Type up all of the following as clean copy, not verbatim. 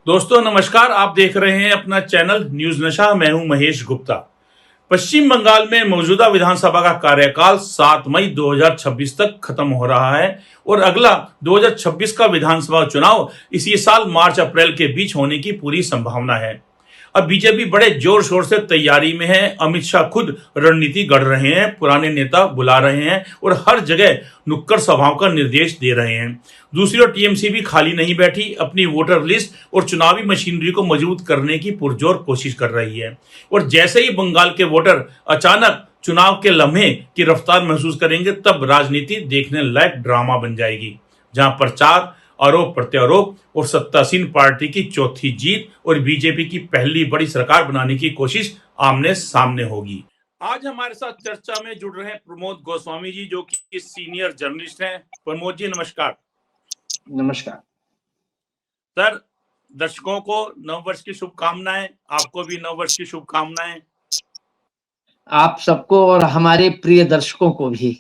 दोस्तों नमस्कार। आप देख रहे हैं अपना चैनल न्यूज नशा। मैं हूं महेश गुप्ता। पश्चिम बंगाल में मौजूदा विधानसभा का कार्यकाल 7 मई 2026 तक खत्म हो रहा है और अगला 2026 का विधानसभा चुनाव इसी साल मार्च अप्रैल के बीच होने की पूरी संभावना है। अब बीजेपी बड़े जोर शोर से तैयारी में है। अमित शाह खुद रणनीति गढ़ रहे हैं, पुराने नेता बुला रहे हैं और हर जगह नुक्कड़ सभाओं का निर्देश दे रहे हैं। दूसरी ओर टीएमसी भी खाली नहीं बैठी, अपनी वोटर लिस्ट और चुनावी मशीनरी को मजबूत करने की पुरजोर कोशिश कर रही है। और जैसे ही बंगाल के वोटर अचानक चुनाव के लम्हे की रफ्तार महसूस करेंगे, तब राजनीति देखने लायक ड्रामा बन जाएगी, जहां प्रचार, आरोप प्रत्यारोप और सत्तासीन पार्टी की चौथी जीत और बीजेपी की पहली बड़ी सरकार बनाने की कोशिश आमने सामने होगी। आज हमारे साथ चर्चा में जुड़ रहे हैं प्रमोद गोस्वामी जी, जो कि सीनियर जर्नलिस्ट हैं। प्रमोद जी नमस्कार। नमस्कार सर, दर्शकों को नववर्ष की शुभकामनाएं। आपको भी नववर्ष की शुभकामनाएं। आप सबको और हमारे प्रिय दर्शकों को भी।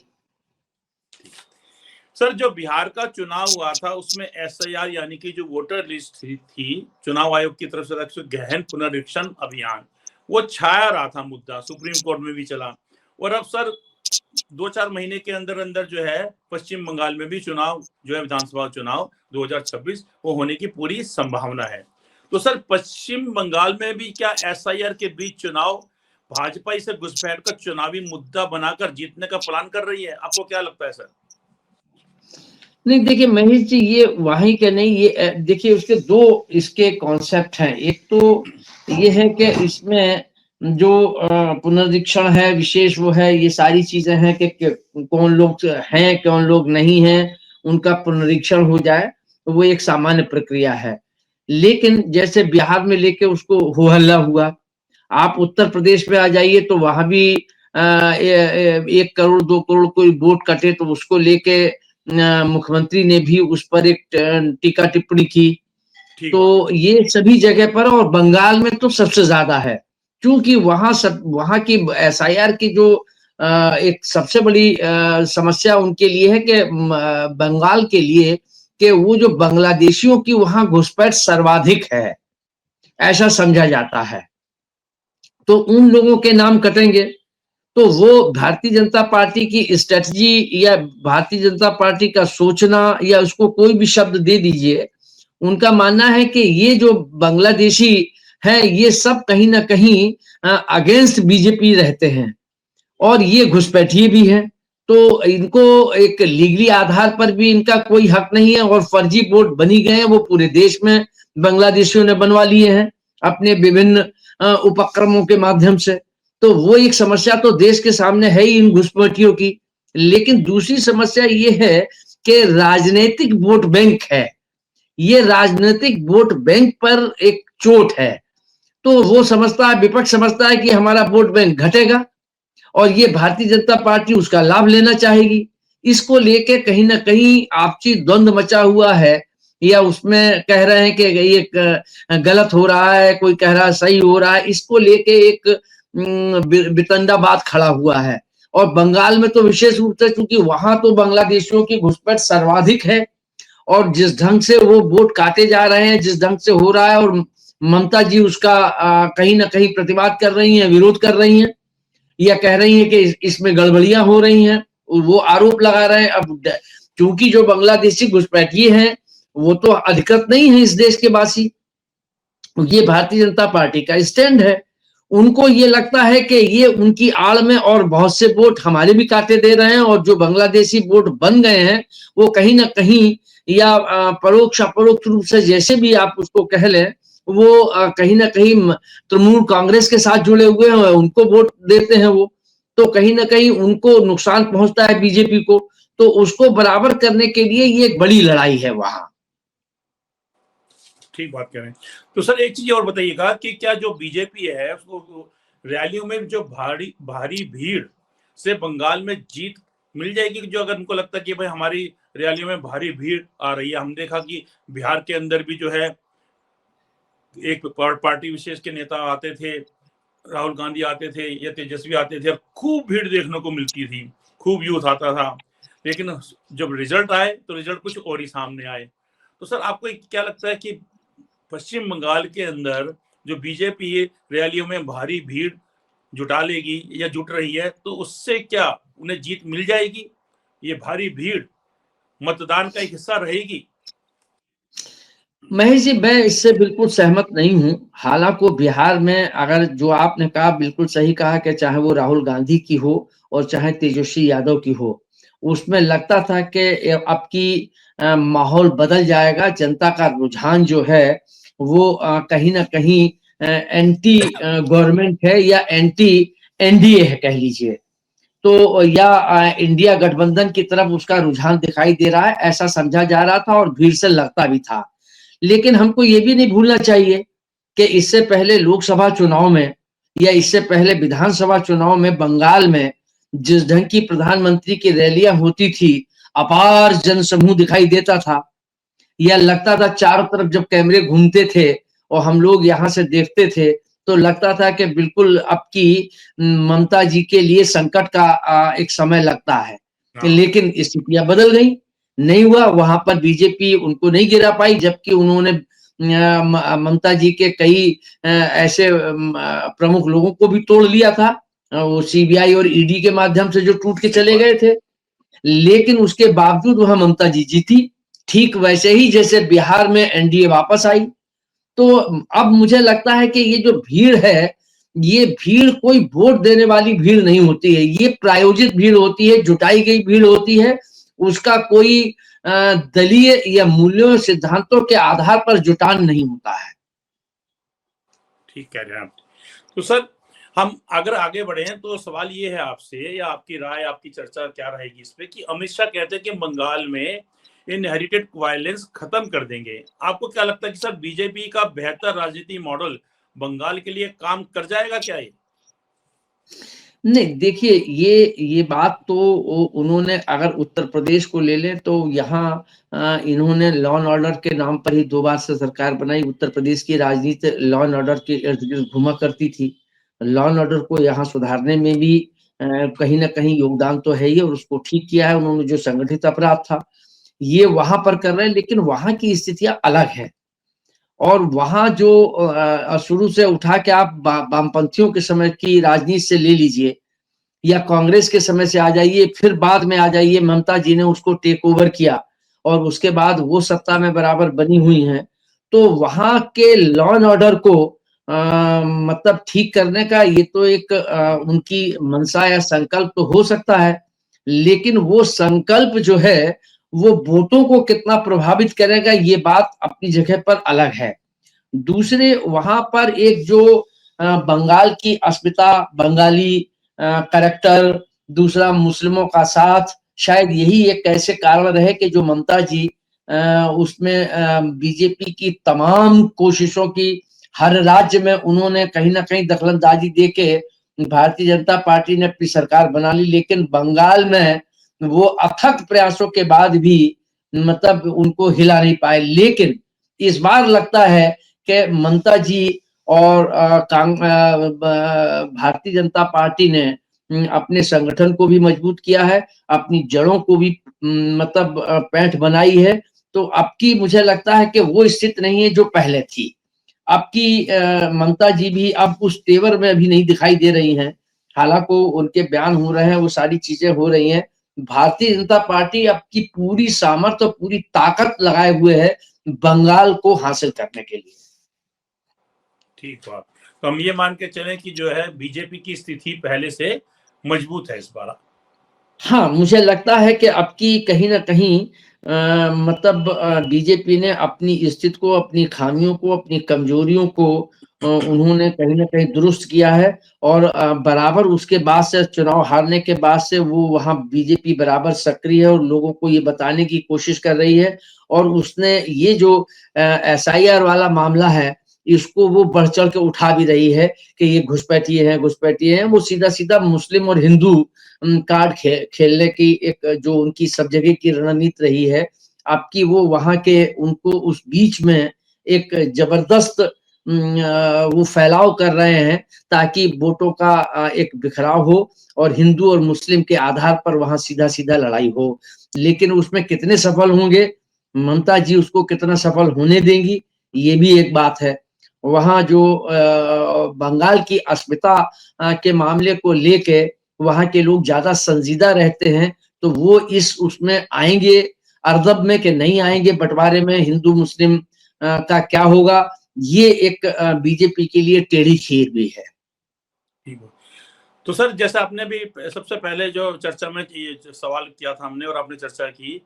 सर, जो बिहार का चुनाव हुआ था उसमें एसआईआर यानी कि जो वोटर लिस्ट थी, चुनाव आयोग की तरफ से गहन पुनरीक्षण अभियान, वो छाया रहा था मुद्दा, सुप्रीम कोर्ट में भी चला। और अब सर 2-4 महीने के अंदर अंदर जो है पश्चिम बंगाल में भी चुनाव जो है विधानसभा चुनाव 2026 वो होने की पूरी संभावना है। तो सर, पश्चिम बंगाल में भी क्या एसआईआर के बीच चुनाव भाजपा इसे घुसपैठ का चुनावी मुद्दा बनाकर जीतने का प्लान कर रही है? आपको क्या लगता है सर? नहीं, देखिए महेश जी, ये वहीं के नहीं, ये देखिए उसके दो इसके कॉन्सेप्ट हैं। एक तो ये है कि इसमें जो पुनरीक्षण है विशेष, वो है ये सारी चीजें हैं कि कौन लोग हैं कौन लोग नहीं हैं, उनका पुनरीक्षण हो जाए, तो वो एक सामान्य प्रक्रिया है। लेकिन जैसे बिहार में लेके उसको हो हल्ला हुआ, आप उत्तर प्रदेश में आ जाइए तो वहां भी 1 करोड़ 2 करोड़ कोई वोट कटे तो उसको लेके मुख्यमंत्री ने भी उस पर एक टीका टिप्पणी की। तो ये सभी जगह पर, और बंगाल में तो सबसे ज्यादा है, क्योंकि वहां की एसआईआर की जो एक सबसे बड़ी समस्या उनके लिए है कि बंगाल के लिए कि वो जो बांग्लादेशियों की वहां घुसपैठ सर्वाधिक है, ऐसा समझा जाता है। तो उन लोगों के नाम कटेंगे तो वो भारतीय जनता पार्टी की स्ट्रेटजी या भारतीय जनता पार्टी का सोचना, या उसको कोई भी शब्द दे दीजिए, उनका मानना है कि ये जो बांग्लादेशी है ये सब कहीं ना कहीं अगेंस्ट बीजेपी रहते हैं और ये घुसपैठिए भी है। तो इनको एक लीगली आधार पर भी इनका कोई हक नहीं है, और फर्जी वोट बनी गए हैं वो पूरे देश में बांग्लादेशियों ने बनवा लिए हैं अपने विभिन्न उपक्रमों के माध्यम से। तो वो एक समस्या तो देश के सामने है ही इन घुसपैठियों की। लेकिन दूसरी समस्या ये है कि राजनीतिक वोट बैंक है, ये राजनीतिक वोट बैंक पर एक चोट है। तो वो समझता है, विपक्ष समझता है कि हमारा वोट बैंक घटेगा और ये भारतीय जनता पार्टी उसका लाभ लेना चाहेगी। इसको लेके कहीं ना कहीं आपसी द्वंद्व मचा हुआ है, या उसमें कह रहे हैं कि ये गलत हो रहा है, कोई कह रहा है सही हो रहा है। इसको लेके एक वितंडावाद खड़ा हुआ है। और बंगाल में तो विशेष रूप से, क्योंकि वहां तो बांग्लादेशियों की घुसपैठ सर्वाधिक है, और जिस ढंग से वो वोट काटे जा रहे हैं, जिस ढंग से हो रहा है, और ममता जी उसका कहीं ना कहीं प्रतिवाद कर रही हैं, विरोध कर रही हैं, या कह रही हैं कि इसमें गड़बड़ियां हो रही हैं, वो आरोप लगा रहे हैं। अब क्योंकि जो बांग्लादेशी घुसपैठिए हैं वो तो अधिकृत नहीं है इस देश के वासी, ये भारतीय जनता पार्टी का स्टैंड है। उनको ये लगता है कि ये उनकी आड़ में और बहुत से वोट हमारे भी काटे दे रहे हैं, और जो बांग्लादेशी वोट बन गए हैं वो कहीं ना कहीं, या परोक्ष अपरोक्ष रूप से जैसे भी आप उसको कह लें, वो कहीं ना कहीं तृणमूल कांग्रेस के साथ जुड़े हुए हैं, उनको वोट देते हैं वो। तो कहीं ना कहीं उनको नुकसान पहुंचता है बीजेपी को। तो उसको बराबर करने के लिए ये एक बड़ी लड़ाई है वहां। ठीक बात कह रहे हैं। तो सर एक चीज और बताइएगा कि क्या जो बीजेपी है उसको रैलियों में जो भारी भारी भीड़ से बंगाल में जीत मिल जाएगी? जो अगर उनको लगता है कि भाई हमारी रैलियों में भारी भीड़ आ रही है, हम देखा कि बिहार के अंदर भी जो है एक पार्टी विशेष के नेता आते थे, राहुल गांधी आते थे या तेजस्वी आते थे, खूब भीड़ देखने को मिलती थी, खूब यूथ आता था। लेकिन जब रिजल्ट आए तो रिजल्ट कुछ और ही सामने आए। तो सर आपको क्या लगता है कि पश्चिम बंगाल के अंदर जो बीजेपी रैलियों में भारी भीड़ जुटा लेगी या जुट रही है, तो उससे क्या उन्हें जीत मिल जाएगी? ये भारी भीड़ मतदान का एक हिस्सा रहेगी? महेश जी, मैं इससे बिल्कुल सहमत नहीं हूँ। हालांकि बिहार में अगर जो आपने कहा बिल्कुल सही कहा कि चाहे वो राहुल गांधी की हो और चाहे तेजस्वी यादव की हो, उसमें लगता था कि अब की माहौल बदल जाएगा। जनता का रुझान जो है वो कहीं ना कहीं एंटी गवर्नमेंट है या एंटी एनडीए है कह लीजिए, तो या इंडिया गठबंधन की तरफ उसका रुझान दिखाई दे रहा है, ऐसा समझा जा रहा था और भीड़ से लगता भी था। लेकिन हमको ये भी नहीं भूलना चाहिए कि इससे पहले लोकसभा चुनाव में या इससे पहले विधानसभा चुनाव में बंगाल में जिस ढंग की प्रधानमंत्री की रैलियां होती थी, अपार जनसमूह दिखाई देता था, या लगता था चारों तरफ जब कैमरे घूमते थे और हम लोग यहाँ से देखते थे, तो लगता था कि बिल्कुल अब की ममता जी के लिए संकट का एक समय लगता है। लेकिन स्थितियां बदल गई, नहीं हुआ। वहां पर बीजेपी उनको नहीं गिरा पाई, जबकि उन्होंने ममता जी के कई ऐसे प्रमुख लोगों को भी तोड़ लिया था, वो सीबीआई और ईडी के माध्यम से जो टूट के चले गए थे। लेकिन उसके बावजूद वहां ममता जी जीती, ठीक वैसे ही जैसे बिहार में एनडीए वापस आई। तो अब मुझे लगता है कि ये जो भीड़ है, ये भीड़ कोई वोट देने वाली भीड़ नहीं होती है, ये प्रायोजित भीड़ होती है, जुटाई गई भीड़ होती है। उसका कोई दलीय या मूल्यों सिद्धांतों के आधार पर जुटान नहीं होता है। ठीक कह रहे हैं आप। तो सर, हम अगर आगे बढ़े हैं तो सवाल ये है आपसे, या आपकी राय, आपकी चर्चा क्या रहेगी इस पे, कि अमित शाह कहते हैं कि बंगाल में इनहेरिटेड वायलेंस खत्म कर देंगे। आपको क्या लगता है कि सर बीजेपी का बेहतर राजनीति मॉडल बंगाल के लिए काम कर जाएगा क्या ये? नहीं, देखिए, ये बात तो उन्होंने अगर उत्तर प्रदेश को ले लें तो यहाँ इन्होंने लॉ एंड ऑर्डर के नाम पर ही 2 बार से सरकार बनाई। उत्तर प्रदेश की राजनीति लॉ एंड ऑर्डर के इर्द गिर्द घुमा करती थी। लॉ एंड ऑर्डर को यहाँ सुधारने में भी कहीं ना कहीं योगदान तो है ही, और उसको ठीक किया है उन्होंने। जो संगठित अपराध था ये वहां पर कर रहे हैं, लेकिन वहां की स्थितियां अलग है। और वहां जो शुरू से उठा के आप वामपंथियों के समय की राजनीति से ले लीजिए या कांग्रेस के समय से आ जाइए, फिर बाद में आ जाइए, ममता जी ने उसको टेक ओवर किया और उसके बाद वो सत्ता में बराबर बनी हुई हैं। तो वहां के लॉ एंड ऑर्डर को मतलब ठीक करने का ये तो एक उनकी मंशा या संकल्प तो हो सकता है, लेकिन वो संकल्प जो है वो वोटों को कितना प्रभावित करेगा, ये बात अपनी जगह पर अलग है। दूसरे वहां पर एक जो बंगाल की अस्मिता, बंगाली करैक्टर, दूसरा मुस्लिमों का साथ, शायद यही एक ऐसे कारण रहे कि जो ममता जी उसमें बीजेपी की तमाम कोशिशों की, हर राज्य में उन्होंने कहीं ना कहीं दखलंदाजी देके भारतीय जनता पार्टी ने अपनी सरकार बना ली। लेकिन बंगाल में वो अथक प्रयासों के बाद भी मतलब उनको हिला नहीं पाए। लेकिन इस बार लगता है कि ममता जी और भारतीय जनता पार्टी ने अपने संगठन को भी मजबूत किया है, अपनी जड़ों को भी मतलब पैठ बनाई है। तो अब की मुझे लगता है कि वो स्थिति नहीं है जो पहले थी। अब की ममता जी भी अब उस तेवर में अभी नहीं दिखाई दे रही हैं। हालांकि उनके बयान हो रहे हैं, वो सारी चीजें हो रही हैं। भारतीय जनता पार्टी अब की पूरी सामर्थ्य और पूरी ताकत लगाए हुए है बंगाल को हासिल करने के लिए। ठीक बात। तो हम ये मान के चलें कि जो है बीजेपी की स्थिति पहले से मजबूत है इस बार। हाँ, मुझे लगता है कि अब की कहीं ना कहीं मतलब बीजेपी ने अपनी स्थिति को, अपनी खामियों को, अपनी कमजोरियों को उन्होंने कहीं ना कहीं दुरुस्त किया है। और बराबर उसके बाद से, चुनाव हारने के बाद से वो वहाँ बीजेपी बराबर सक्रिय है और लोगों को ये बताने की कोशिश कर रही है। और उसने ये जो एसआईआर वाला मामला है, इसको वो बढ़ चढ़ के उठा भी रही है कि ये घुसपैठिए हैं, घुसपैठिए हैं। वो सीधा सीधा मुस्लिम और हिंदू कार्ड खेलने की एक जो उनकी सब जगह की रणनीति रही है, आपकी वो वहां के उनको उस बीच में एक जबरदस्त वो फैलाव कर रहे हैं ताकि वोटों का एक बिखराव हो और हिंदू और मुस्लिम के आधार पर वहां सीधा सीधा लड़ाई हो। लेकिन उसमें कितने सफल होंगे, ममता जी उसको कितना सफल होने देंगी, ये भी एक बात है। वहाँ जो बंगाल की अस्मिता के मामले को लेके वहाँ के लोग ज्यादा संजीदा रहते हैं, तो वो इस उसमें आएंगे अर्दब में कि नहीं आएंगे, बंटवारे में हिंदू मुस्लिम का क्या होगा, ये एक बीजेपी के लिए टेढ़ी खीर भी है। ठीक है। तो सर जैसे आपने भी सबसे पहले जो चर्चा में सवाल किया था हमने और आपने चर्चा की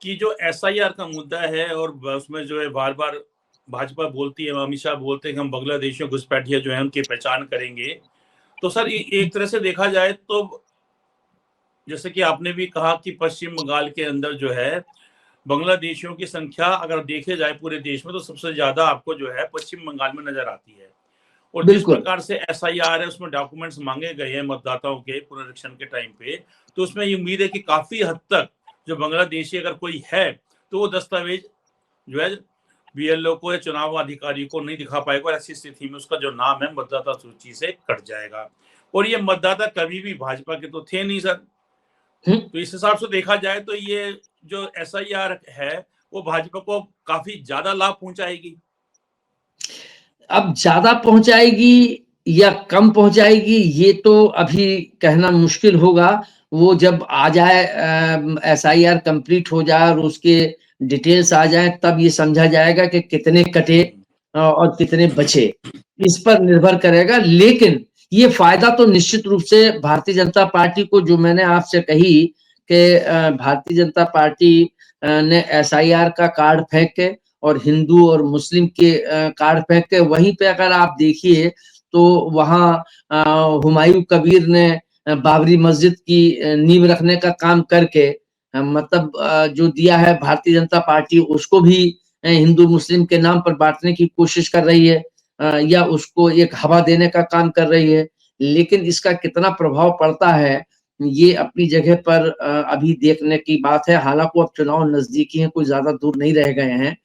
कि जो एसआईआर का मुद्दा है और उसमें जो है बार बार भाजपा बोलती है, अमित शाह बोलते हैं कि हम बांग्लादेशियों घुसपैठिया जो है उनकी पहचान करेंगे। तो सर एक तरह से देखा जाए तो जैसे कि आपने भी कहा कि पश्चिम बंगाल के अंदर जो है बांग्लादेशियों की संख्या अगर देखे जाए पूरे देश में तो सबसे ज्यादा आपको जो है पश्चिम बंगाल में नजर आती है। और जिस बिल्कुल। प्रकार से एसआईआर है उसमें डॉक्यूमेंट्स मांगे गए हैं मतदाताओं के पुनरीक्षण के टाइम पे, तो उसमें ये उम्मीद है कि काफी हद तक जो बांग्लादेशी अगर कोई है तो वो दस्तावेज जो है बीएलओ को या चुनाव अधिकारी को नहीं दिखा पाएगा और ऐसी स्थिति में उसका जो नाम है मतदाता सूची से कट जाएगा। और ये मतदाता कभी भी भाजपा के तो थे नहीं सर। तो इस हिसाब से देखा जाए तो ये जो एसआईआर है वो भाजपा को काफी ज्यादा लाभ पहुंचाएगी। अब ज्यादा पहुंचाएगी या कम पहुंचाएगी ये तो अभी कहना मुश्किल होगा। वो जब आ जाए, एसआईआर कंप्लीट हो जाए और उसके डिटेल्स आ जाए, तब ये समझा जाएगा कि कितने कटे और कितने बचे, इस पर निर्भर करेगा। लेकिन ये फायदा तो निश्चित रूप से भारतीय जनता पार्टी को, जो मैंने आपसे कही कि भारतीय जनता पार्टी ने एसआईआर का कार्ड फेंक के और हिंदू और मुस्लिम के कार्ड फेंक के, वहीं पे अगर आप देखिए तो वहाँ हुमायूं कबीर ने बाबरी मस्जिद की नींव रखने का काम करके मतलब जो दिया है भारतीय जनता पार्टी, उसको भी हिंदू मुस्लिम के नाम पर बांटने की कोशिश कर रही है या उसको एक हवा देने का काम कर रही है। लेकिन इसका कितना प्रभाव पड़ता है ये अपनी जगह पर अभी देखने की बात है। हालांकि अब चुनाव नजदीकी हैं, कोई ज्यादा दूर नहीं रह गए हैं।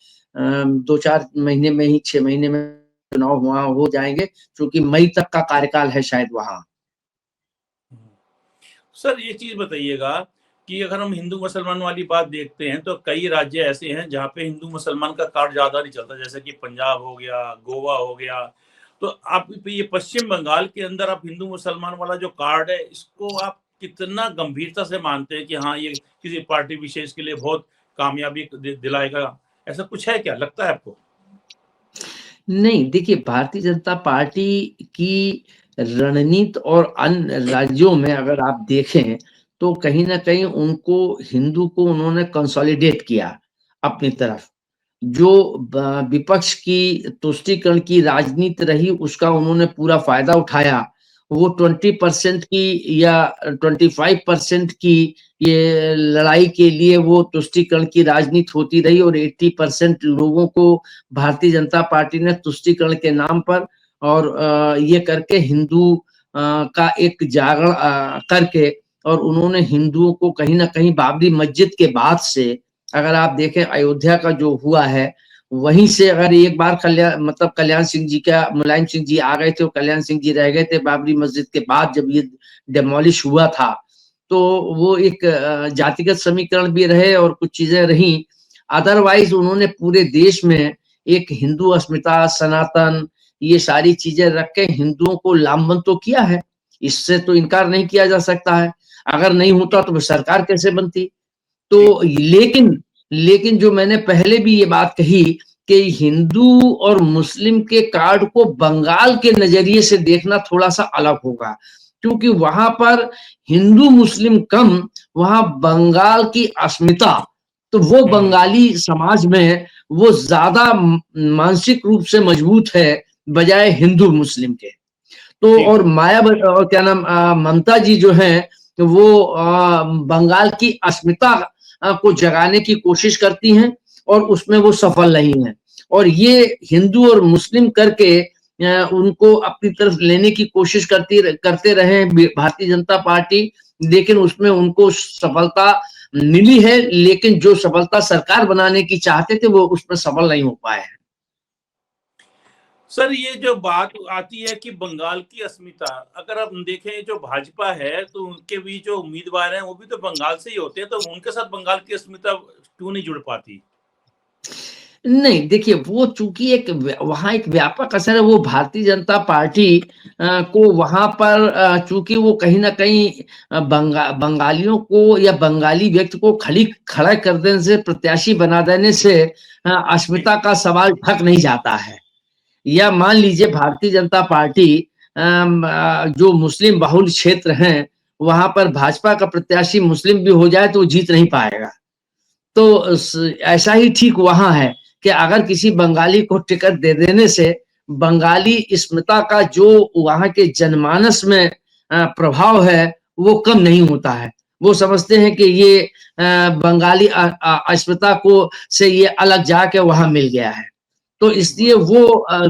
2-4 महीने में ही, 6 महीने में चुनाव वहां हो जाएंगे, क्योंकि मई तक का कार्यकाल है शायद वहां। सर ये चीज बताइएगा कि अगर हम हिंदू मुसलमान वाली बात देखते हैं तो कई राज्य ऐसे हैं जहाँ पे हिंदू मुसलमान का कार्ड ज्यादा नहीं चलता, जैसे कि पंजाब हो गया, गोवा हो गया। तो आप ये पश्चिम बंगाल के अंदर आप हिंदू मुसलमान वाला जो कार्ड है इसको आप कितना गंभीरता से मानते हैं कि हाँ ये किसी पार्टी विशेष के लिए बहुत कामयाबी दिलाएगा, ऐसा कुछ है क्या लगता है आपको? नहीं, देखिए भारतीय जनता पार्टी की रणनीति और अन्य राज्यों में अगर आप देखें तो कहीं ना कहीं उनको, हिंदू को उन्होंने कंसोलिडेट किया अपनी तरफ। जो विपक्ष की तुष्टीकरण की राजनीति रही उसका उन्होंने पूरा फायदा उठाया। वो 20% की या 25% की ये लड़ाई के लिए वो तुष्टीकरण की राजनीति होती रही और 80% लोगों को भारतीय जनता पार्टी ने तुष्टीकरण के नाम पर और ये करके हिंदू का एक जागरण करके, और उन्होंने हिंदुओं को कहीं ना कहीं बाबरी मस्जिद के बाद से, अगर आप देखें अयोध्या का जो हुआ है, वहीं से अगर एक बार कल्याण सिंह जी का, मुलायम सिंह जी आ गए थे और कल्याण सिंह जी रह गए थे बाबरी मस्जिद के बाद जब ये डेमोलिश हुआ था, तो वो एक जातिगत समीकरण भी रहे और कुछ चीजें रही। अदरवाइज उन्होंने पूरे देश में एक हिंदू अस्मिता, सनातन, ये सारी चीजें रख के हिंदुओं को लामबंद तो किया है, इससे तो इनकार नहीं किया जा सकता है। अगर नहीं होता तो सरकार कैसे बनती? तो लेकिन जो मैंने पहले भी ये बात कही कि हिंदू और मुस्लिम के कार्ड को बंगाल के नजरिए से देखना थोड़ा सा अलग होगा, क्योंकि वहां पर हिंदू मुस्लिम कम, वहां बंगाल की अस्मिता, तो वो बंगाली समाज में वो ज्यादा मानसिक रूप से मजबूत है बजाय हिंदू मुस्लिम के। तो और और क्या नाम, ममता जी जो हैं वो बंगाल की अस्मिता को जगाने की कोशिश करती हैं और उसमें वो सफल नहीं है। और ये हिंदू और मुस्लिम करके उनको अपनी तरफ लेने की कोशिश करते रहे भारतीय जनता पार्टी, लेकिन उसमें उनको सफलता मिली है, लेकिन जो सफलता सरकार बनाने की चाहते थे वो उसमें सफल नहीं हो पाए हैं। सर ये जो बात आती है कि बंगाल की अस्मिता, अगर आप देखें जो भाजपा है तो उनके भी जो उम्मीदवार हैं वो भी तो बंगाल से ही होते हैं, तो उनके साथ बंगाल की अस्मिता क्यों नहीं जुड़ पाती? नहीं, देखिए वो चूंकि वहां एक व्यापक असर है, वो भारतीय जनता पार्टी को वहां पर चूंकि वो कहीं ना कहीं बंगालियों को या बंगाली व्यक्ति को खड़ा कर देने से, प्रत्याशी बना देने से अस्मिता का सवाल ढक नहीं जाता है। या मान लीजिए भारतीय जनता पार्टी जो मुस्लिम बहुल क्षेत्र हैं वहां पर भाजपा का प्रत्याशी मुस्लिम भी हो जाए तो वो जीत नहीं पाएगा। तो ऐसा ही ठीक वहां है कि अगर किसी बंगाली को टिकट दे देने से बंगाली अस्मिता का जो वहां के जनमानस में प्रभाव है वो कम नहीं होता है। वो समझते हैं कि ये बंगाली अस्मिता को से ये अलग जाके वहां मिल गया है। तो इसलिए वो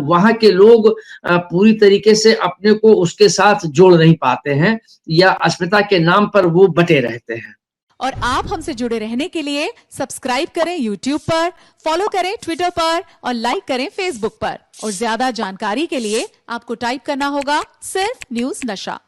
वहां के लोग पूरी तरीके से अपने को उसके साथ जोड़ नहीं पाते हैं या अस्मिता के नाम पर वो बटे रहते हैं। और आप हमसे जुड़े रहने के लिए सब्सक्राइब करें YouTube पर, फॉलो करें Twitter पर और लाइक करें Facebook पर। और ज्यादा जानकारी के लिए आपको टाइप करना होगा सिर्फ न्यूज नशा।